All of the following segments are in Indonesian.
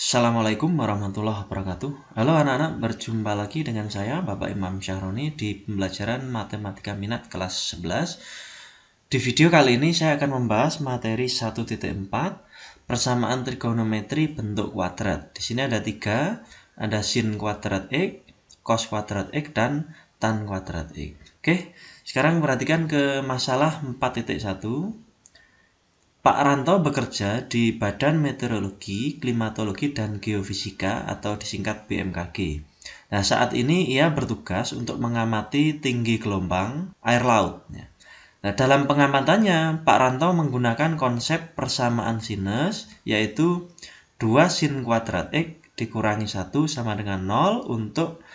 Assalamualaikum warahmatullahi wabarakatuh. Halo anak-anak, berjumpa lagi dengan saya Bapak Imam Syahroni di pembelajaran Matematika Minat kelas 11. Di video kali ini saya akan membahas materi 1.4 persamaan trigonometri bentuk kuadrat. Di sini ada 3, ada sin kuadrat X, cos kuadrat X, dan tan kuadrat X. Oke, sekarang perhatikan ke masalah 4.1. Pak Ranto bekerja di Badan Meteorologi, Klimatologi, dan Geofisika atau disingkat BMKG. Nah, saat ini ia bertugas untuk mengamati tinggi gelombang air laut. Nah, dalam pengamatannya, Pak Ranto menggunakan konsep persamaan sinus, yaitu 2 sin kuadrat X dikurangi 1 sama dengan 0 untuk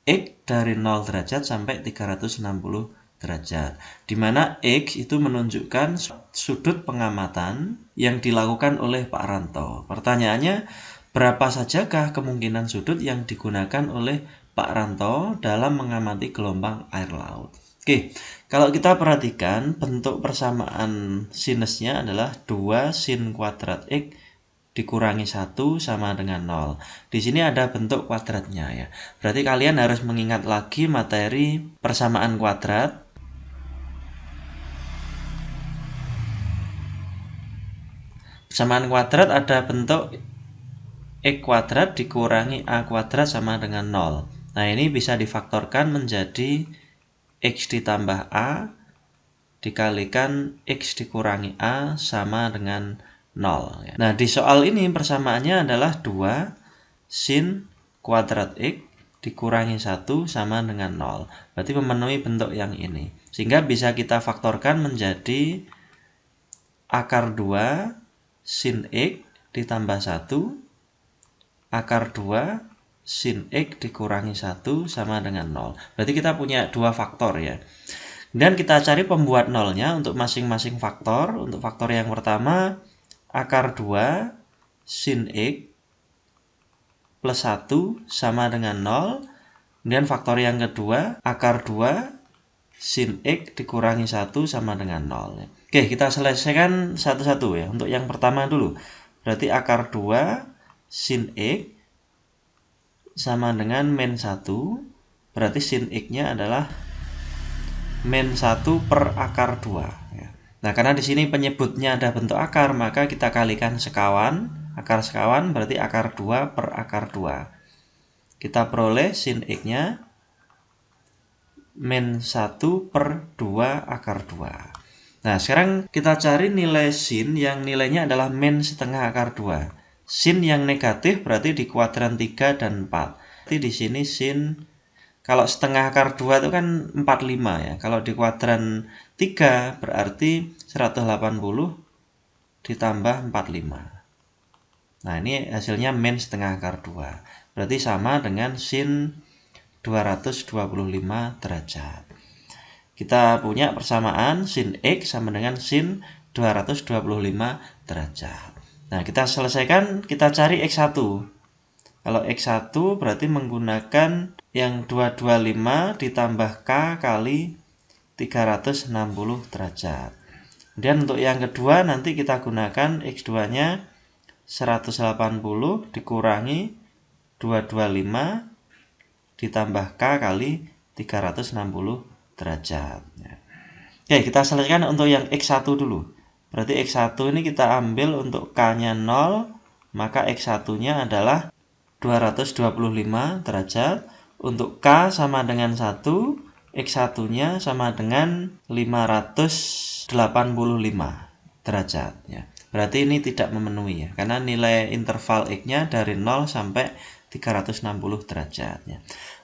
X dari 0 derajat sampai 360 derajat, di mana X itu menunjukkan sudut pengamatan yang dilakukan oleh Pak Ranto. Pertanyaannya, berapa sajakah kemungkinan sudut yang digunakan oleh Pak Ranto dalam mengamati gelombang air laut? Oke, kalau kita perhatikan bentuk persamaan sinusnya adalah 2 sin kuadrat X dikurangi 1 sama dengan 0. Di sini ada bentuk kuadratnya ya. Berarti kalian harus mengingat lagi materi persamaan kuadrat. Persamaan kuadrat ada bentuk X kuadrat dikurangi A kuadrat sama dengan 0. Nah, ini bisa difaktorkan menjadi X ditambah A dikalikan X dikurangi A sama dengan 0. Nah, di soal ini persamaannya adalah 2 sin kuadrat X dikurangi 1 sama dengan 0. Berarti memenuhi bentuk yang ini. Sehingga bisa kita faktorkan menjadi akar 2 sin X ditambah 1 akar 2 sin X dikurangi 1 sama dengan 0. Berarti kita punya dua faktor ya. Dan kita cari pembuat nolnya untuk masing-masing faktor. Untuk faktor yang pertama, akar 2 sin X plus 1 sama dengan 0. Kemudian faktor yang kedua, akar 2 sin X dikurangi 1 sama dengan 0. Oke, kita selesaikan satu-satu ya. Untuk yang pertama dulu. Berarti akar 2 sin X sama dengan min 1. Berarti sin X-nya adalah min 1 per akar 2. Nah, karena di sini penyebutnya ada bentuk akar, maka kita kalikan sekawan. Akar sekawan berarti akar 2 per akar 2. Kita peroleh sin X-nya min 1 per 2 akar 2. Nah, sekarang kita cari nilai sin yang nilainya adalah min setengah akar 2. Sin yang negatif berarti di kuadran 3 dan 4. Berarti di sini sin, kalau setengah akar 2 itu kan 45 ya. Kalau di kuadran 3 berarti 180 ditambah 45. Nah, ini hasilnya min setengah akar 2. Berarti sama dengan sin 225 derajat. Kita punya persamaan sin X sama dengan sin 225 derajat. Nah, kita selesaikan, kita cari X1. Kalau X1 berarti menggunakan yang 225 ditambah K kali 360 derajat. Kemudian untuk yang kedua nanti kita gunakan X2-nya 180 dikurangi 225 ditambah K kali 360 derajat. Oke, kita selesaikan untuk yang X1 dulu. Berarti X1 ini kita ambil untuk K-nya 0, maka X1-nya adalah 225 derajat. Untuk K sama dengan 1, X1-nya sama dengan 585 derajat. Ya. Berarti ini tidak memenuhi ya, karena nilai interval X-nya dari 0 sampai 360 derajat. Ya.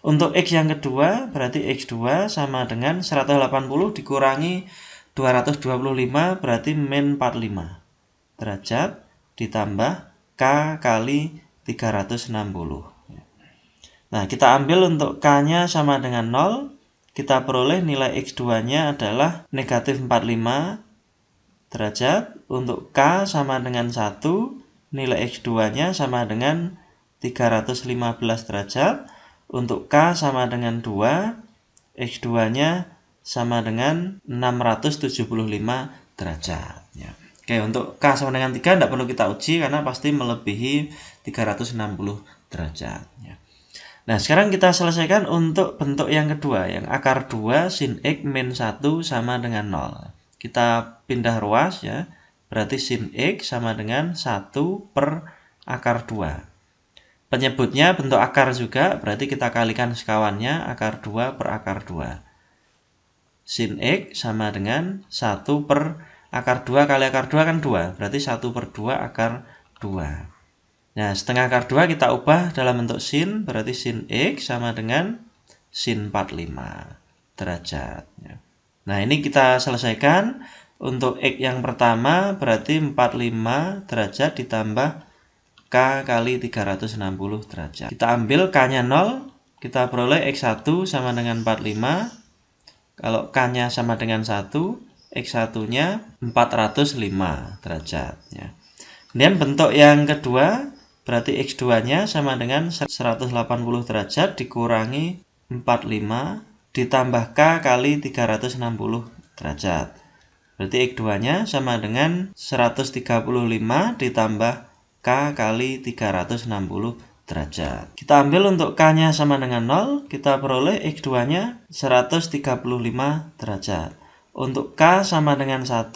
Untuk X yang kedua, berarti X2 sama dengan 180 dikurangi 225 berarti min 45 derajat ditambah K kali 360. Nah, kita ambil untuk K-nya sama dengan 0. Kita peroleh nilai X2-nya adalah negatif 45 derajat. Untuk K sama dengan 1, nilai X2-nya sama dengan 315 derajat. Untuk K sama dengan 2, X2-nya sama dengan 675 derajat. Ya. Oke, untuk K sama dengan 3 tidak perlu kita uji karena pasti melebihi 360 derajat. Ya. Nah, sekarang kita selesaikan untuk bentuk yang kedua, yang akar 2 sin X min 1 sama dengan 0. Kita pindah ruas ya, berarti sin X sama dengan 1 per akar 2. Penyebutnya bentuk akar juga, berarti kita kalikan sekawannya akar 2 per akar 2. Sin X sama dengan 1 per akar 2 kali akar 2 kan 2, berarti 1 per 2 akar 2. Nah, setengah akar 2 kita ubah dalam bentuk sin, berarti sin X sama dengan sin 45 derajat. Nah, ini kita selesaikan. Untuk X yang pertama berarti 45 derajat ditambah K kali 360 derajat. Kita ambil K-nya 0, kita peroleh X1 sama dengan 45. Kalau K-nya sama dengan 1, X1-nya 405 derajat. Ya. Kemudian bentuk yang kedua, berarti X2-nya sama dengan 180 derajat dikurangi 45 ditambah K kali 360 derajat. Berarti X2-nya sama dengan 135 ditambah K kali 360 derajat. Kita ambil untuk K-nya sama dengan 0, kita peroleh X2-nya 135 derajat. Untuk K sama dengan 1,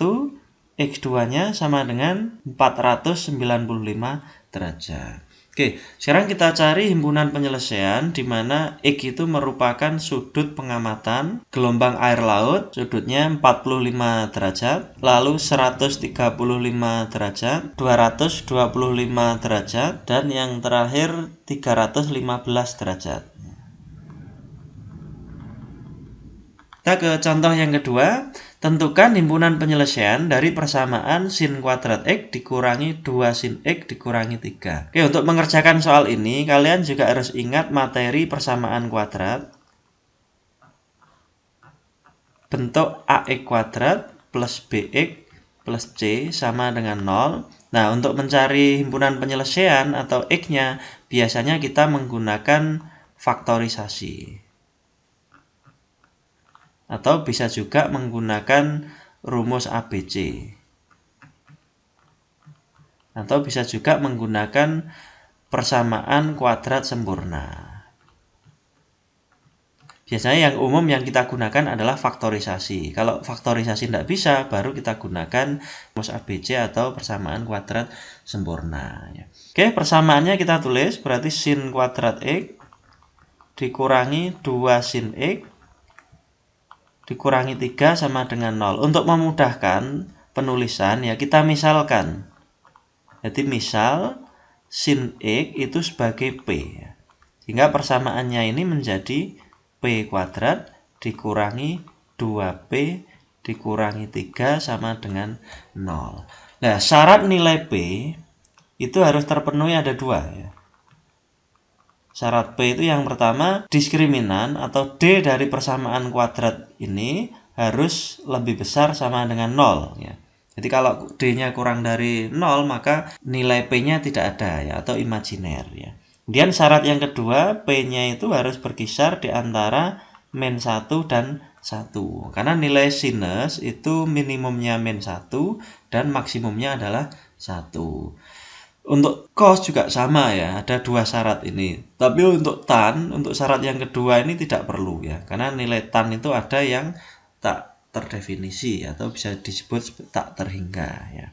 X2-nya sama dengan 495 derajat. Oke, sekarang kita cari himpunan penyelesaian di mana X itu merupakan sudut pengamatan gelombang air laut, sudutnya 45 derajat, lalu 135 derajat, 225 derajat, dan yang terakhir 315 derajat. Kita ke contoh yang kedua. Tentukan himpunan penyelesaian dari persamaan sin kuadrat X dikurangi 2 sin X dikurangi 3. Oke, untuk mengerjakan soal ini, kalian juga harus ingat materi persamaan kuadrat. Bentuk AX kuadrat plus BX plus C sama dengan 0. Nah, untuk mencari himpunan penyelesaian atau X-nya, biasanya kita menggunakan faktorisasi. Atau bisa juga menggunakan rumus ABC. Atau bisa juga menggunakan persamaan kuadrat sempurna. Biasanya yang umum yang kita gunakan adalah faktorisasi. Kalau faktorisasi tidak bisa, baru kita gunakan rumus ABC atau persamaan kuadrat sempurna. Oke, persamaannya kita tulis, berarti sin kuadrat X dikurangi 2 sin X dikurangi 3 sama dengan 0. Untuk memudahkan penulisan, ya kita misalkan. Jadi misal sin X itu sebagai P. Sehingga persamaannya ini menjadi P kuadrat dikurangi 2P dikurangi 3 sama dengan 0. Nah, syarat nilai P itu harus terpenuhi ada 2 ya. Syarat P itu yang pertama, diskriminan atau D dari persamaan kuadrat ini harus lebih besar sama dengan 0. Ya. Jadi kalau D-nya kurang dari 0, maka nilai P-nya tidak ada ya, atau imajiner. Ya. Kemudian syarat yang kedua, P-nya itu harus berkisar di antara min 1 dan 1. Karena nilai sinus itu minimumnya min 1 dan maksimumnya adalah 1. Untuk cos juga sama ya, ada 2 syarat ini. Tapi untuk tan, untuk syarat yang kedua ini tidak perlu ya, karena nilai tan itu ada yang tak terdefinisi atau bisa disebut tak terhingga ya.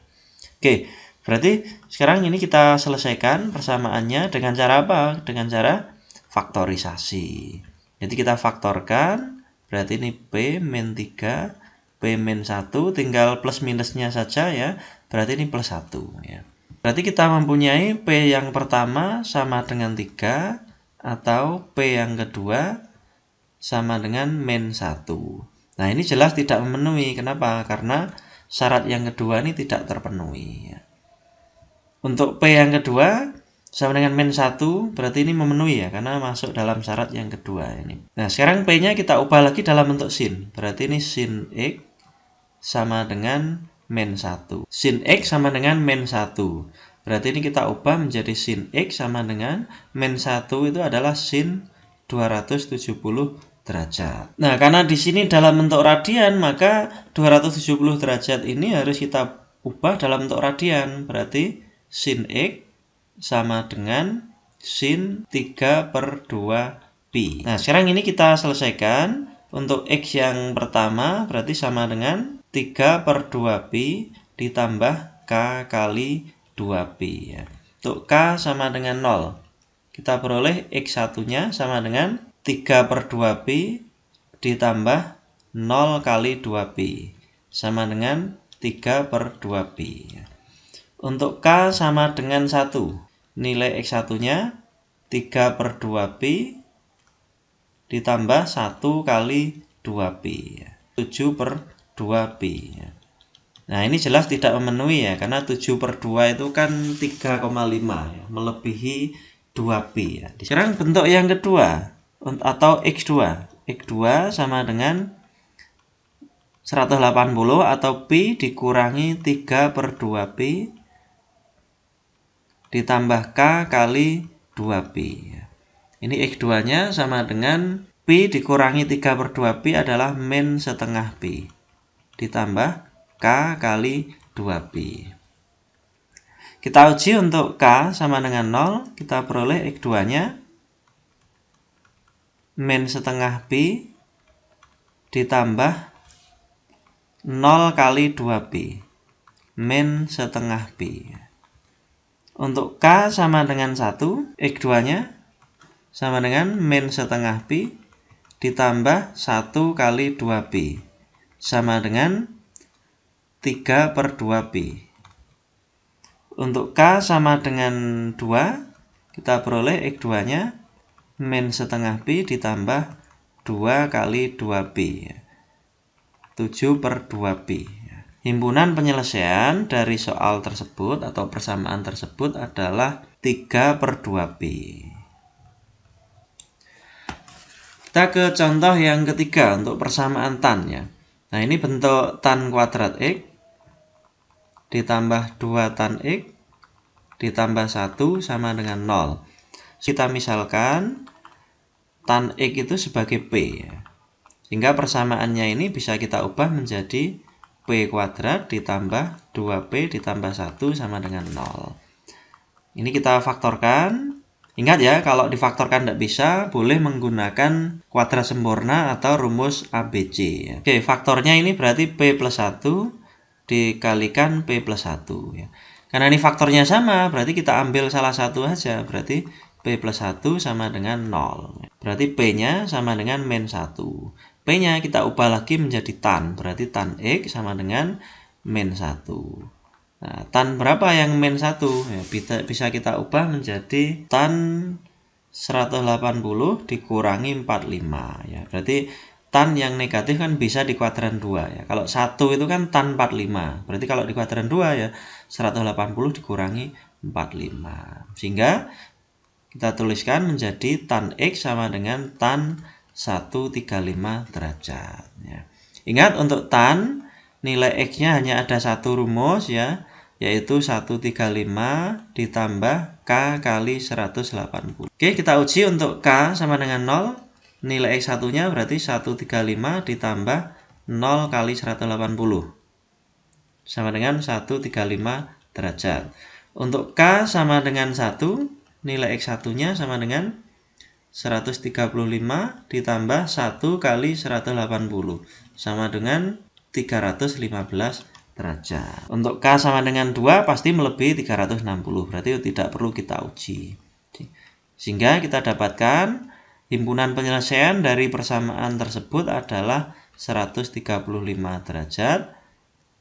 Oke, berarti sekarang ini kita selesaikan persamaannya dengan cara apa? Dengan cara faktorisasi. Jadi kita faktorkan, berarti ini P min 3, P min 1, tinggal plus minusnya saja ya, berarti ini plus 1 ya. Berarti kita mempunyai P yang pertama sama dengan 3 atau P yang kedua sama dengan min 1. Nah, ini jelas tidak memenuhi. Kenapa? Karena syarat yang kedua ini tidak terpenuhi. Untuk P yang kedua sama dengan min 1 berarti ini memenuhi ya, karena masuk dalam syarat yang kedua ini. Nah, sekarang P-nya kita ubah lagi dalam bentuk sin. Berarti ini sin X sama dengan min 1. Sin X sama dengan min 1. Berarti ini kita ubah menjadi sin X sama dengan min 1 itu adalah sin 270 derajat. Nah, karena di sini dalam bentuk radian, maka 270 derajat ini harus kita ubah dalam bentuk radian. Berarti sin X sama dengan sin 3/2 pi. Nah, sekarang ini kita selesaikan. Untuk X yang pertama berarti sama dengan 3/2 pi ditambah K kali 2pi. Ya. Untuk K sama dengan 0. Kita peroleh X1-nya sama dengan 3/2pi ditambah 0 kali 2pi. Sama dengan 3/2pi. Untuk K sama dengan 1. Nilai X1-nya 3/2pi ditambah 1 kali 2pi. 7/2pi. Nah, ini jelas tidak memenuhi ya, karena 7/2 itu kan 3,5 ya, melebihi 2pi ya. Sekarang bentuk yang kedua atau X2. X2 sama dengan 180 atau pi dikurangi 3/2pi ditambah K kali 2pi. Ini X2-nya sama dengan pi dikurangi 3/2pi adalah min setengah pi ditambah K kali 2pi. Kita uji untuk K sama dengan 0, kita peroleh X2-nya min setengah pi ditambah 0 kali 2pi, min setengah pi. Untuk K sama dengan 1, X2-nya sama dengan min setengah pi ditambah 1 kali 2pi, sama dengan 3/2pi. Untuk K sama dengan 2, kita peroleh X2-nya min setengah pi ditambah 2 kali 2pi, 7/2pi. Himpunan penyelesaian dari soal tersebut atau persamaan tersebut adalah 3/2pi. Kita ke contoh yang ketiga untuk persamaan tan ya. Nah, ini bentuk tan kuadrat X ditambah 2 tan X ditambah 1 sama dengan 0. Kita misalkan tan X itu sebagai P ya. Sehingga persamaannya ini bisa kita ubah menjadi P kuadrat ditambah 2P ditambah 1 sama dengan 0. Ini kita faktorkan. Ingat ya, kalau difaktorkan tidak bisa, boleh menggunakan kuadrat sempurna atau rumus ABC. Ya. Oke, faktornya ini berarti P plus 1 dikalikan P plus 1. Ya. Karena ini faktornya sama, berarti kita ambil salah satu aja. Berarti P plus 1 sama dengan 0. Berarti P-nya sama dengan min 1. P-nya kita ubah lagi menjadi tan. Berarti tan X sama dengan min 1. Nah, tan berapa yang min 1? Ya, bisa kita ubah menjadi tan 180 dikurangi 45. Ya, berarti tan yang negatif kan bisa di kuadran 2. Ya. Kalau 1 itu kan tan 45. Berarti kalau di kuadran 2 ya 180 dikurangi 45. Sehingga kita tuliskan menjadi tan X sama dengan tan 135 derajat. Ya. Ingat untuk tan, nilai X-nya hanya ada satu rumus ya, yaitu 135 ditambah K kali 180. Oke, kita uji untuk K sama dengan 0. Nilai X1-nya berarti 135 ditambah 0 kali 180. Sama dengan 135 derajat. Untuk K sama dengan 1, nilai X1-nya sama dengan 135 ditambah 1 kali 180. Sama dengan 315 derajat. Untuk K sama dengan 2 pasti melebihi 360. Berarti tidak perlu kita uji. Sehingga kita dapatkan himpunan penyelesaian dari persamaan tersebut adalah 135 derajat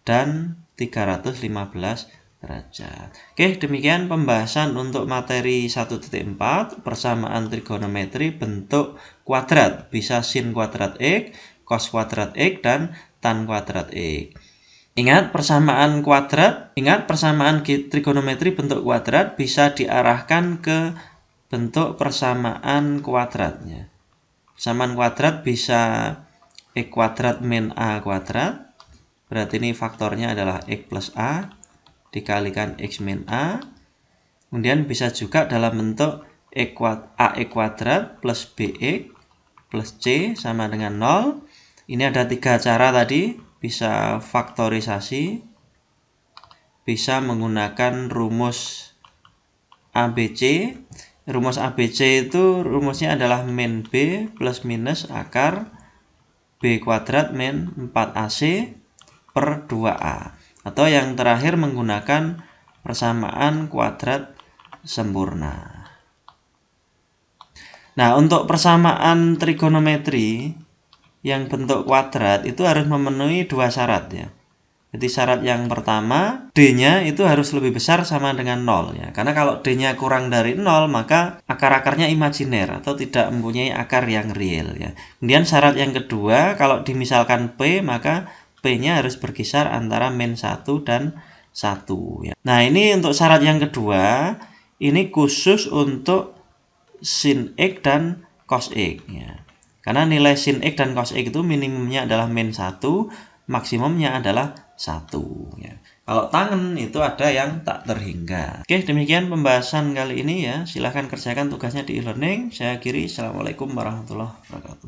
dan 315 derajat. Oke, demikian pembahasan untuk materi 1.4 persamaan trigonometri bentuk kuadrat. Bisa sin kuadrat X, cos kuadrat X, dan tan kuadrat X. Ingat persamaan trigonometri bentuk kuadrat bisa diarahkan ke bentuk persamaan kuadratnya. Persamaan kuadrat bisa X kuadrat min A kuadrat. Berarti ini faktornya adalah X plus A dikalikan X min A. Kemudian bisa juga dalam bentuk AX kuadrat plus BX plus C sama dengan 0. Ini ada 3 cara tadi. Bisa faktorisasi, bisa menggunakan rumus ABC. Rumus ABC itu rumusnya adalah min B plus minus akar B kuadrat min 4AC per 2A. Atau yang terakhir menggunakan persamaan kuadrat sempurna. Nah, untuk persamaan trigonometri yang bentuk kuadrat itu harus memenuhi dua syarat ya. Jadi syarat yang pertama, D-nya itu harus lebih besar sama dengan 0 ya. Karena kalau D-nya kurang dari 0, maka akar-akarnya imajiner atau tidak mempunyai akar yang real ya. Kemudian syarat yang kedua, kalau dimisalkan P, maka P-nya harus berkisar antara min 1 dan 1 ya. Nah, ini untuk syarat yang kedua, ini khusus untuk sin X dan cos X ya. Karena nilai sin X dan cos X itu minimumnya adalah min 1, maksimumnya adalah 1 ya. Kalau tangen itu ada yang tak terhingga. Oke, demikian pembahasan kali ini ya. Silahkan kerjakan tugasnya di e-learning. Saya akhiri. Assalamualaikum warahmatullahi wabarakatuh.